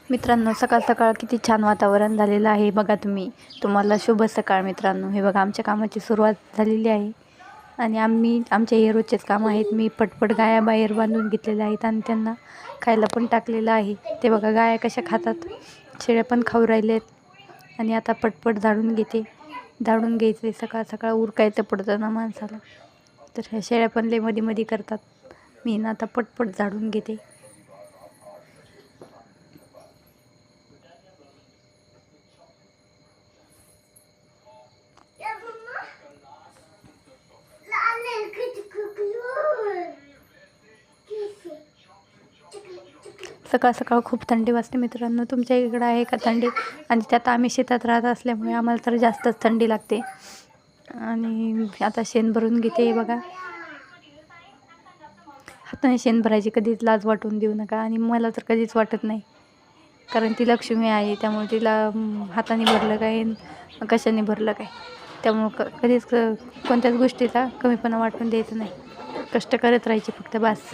मित्रांनो, सकाळ सकाळ किती छान वातावरण झालेलं आहे बघा तुम्ही. तुम्हाला शुभ सकाळ मित्रांनो. हे बघा आमच्या कामाची सुरुवात झालेली आहे आणि आमचे हे रोजचेच काम आहेत. मी पटपट गाया बाहेर बांधून घेतलेल्या आहेत आणि त्यांना खायला पण टाकलेलं आहे. ते बघा गाया कशा खातात, शेळ्या पण खाऊ राहिलेत आणि आता पटपट झाडून घेते. झाडून घ्यायचे, सकाळ सकाळ उरकायचं पडतं ना माणसाला, तर ह्या शेळ्या पण लय मध्ये मध्ये करतात. मी ना आता पटपट झाडून घेते. सकाळ सकाळ खूप थंडी वाजते मित्रांनो. तुमच्या इकडं आहे का थंडी? आणि त्यात आम्ही शेतात राहत असल्यामुळे आम्हाला तर जास्तच थंडी लागते. आणि आता शेण भरून घेते बघा. हाताने शेण भरायची कधीच लाज वाटून देऊ नका, आणि मला तर कधीच वाटत नाही, कारण ती लक्ष्मी आहे. त्यामुळे तिला हाताने भरलं काय, कशाने भरलं काय, त्यामुळं कधीच कोणत्याच गोष्टीचा कमीपणा वाटून द्यायचं नाही. कष्ट करत राहायचे फक्त बास.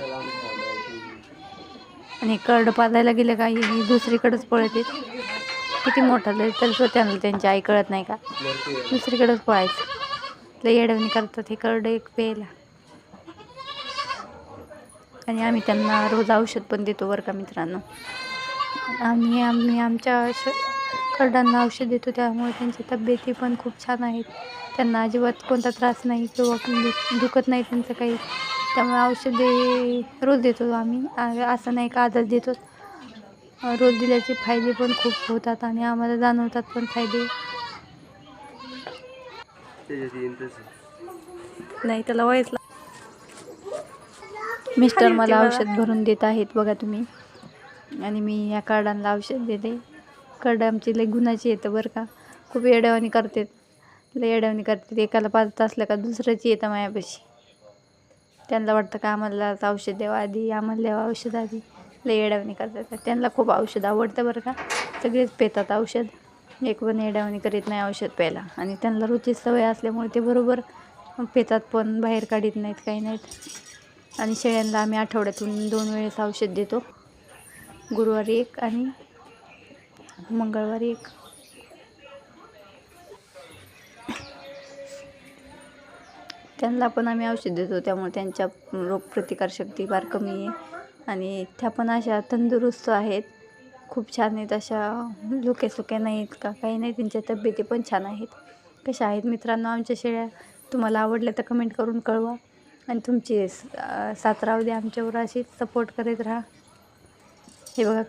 आणि करडं पाजायला गेलं का ही दुसरीकडेच पळते. किती मोठा लय तर स्वतःला त्यांची आई कळत नाही का, दुसरीकडेच पळायचं. लय येडवणी करतात हे करडं एक प्यायला. आणि आम्ही त्यांना रोज औषध पण देतो बरं का मित्रांनो. आम्ही आमच्या करडांना औषध देतो, त्यामुळे त्यांची तब्येती पण खूप छान आहेत. त्यांना अजिबात कोणता त्रास नाही किंवा दुखत नाही त्यांचं काही. त्यामुळे औषधे रोज देतो आम्ही. असं नाही का आजच देतो, रोज दिल्याचे फायदे पण खूप होतात आणि आम्हाला जाणवतात पण फायदे. नाही त्याला वयसला. मिस्टर मला औषध भरून देत आहेत बघा तुम्ही, आणि मी या कार्डांना औषध देते. कार्ड आमची लय गुणाची येतं बरं का. खूप येड्यावानी करतात, लय येड्यावानी करतात. एकाला पाजत असलं का दुसऱ्याची येतं मायापाशी. त्यांना वाटतं का आम्हालाच औषध द्यावं आधी, आम्हाला द्यावं औषध आधी. लय येड्यावानी करतात. त्यांना खूप औषध आवडतं बरं का. सगळेच पेतात औषध, एक पण येड्यावानी करीत नाही औषध प्यायला. आणि त्यांना रोजची सवय असल्यामुळे ते बरोबर पेतात, पण बाहेर काढत नाहीत, काही नाहीत. आणि शेळ्यांना आम्ही आठवड्यातून 2 वेळेस औषध देतो, गुरुवारी एक आणि मंगळवारी एक. त्यांना पण आम्ही औषध देतो, त्यामुळे त्यांच्या रोगप्रतिकारशक्ती फार कमी आहे. आणि त्या पण अशा तंदुरुस्त आहेत, खूप छान आहेत. अशा लुक्या नाहीत का, काही नाही. त्यांच्या तब्येती पण छान आहेत. कशा आहेत मित्रांनो आमच्या शेळ्या? तुम्हाला आवडल्या तर कमेंट करून कळवा. आणि तुमची साथ राहू द्या आमच्यावर, अशीच सपोर्ट करत राहा. हे बघा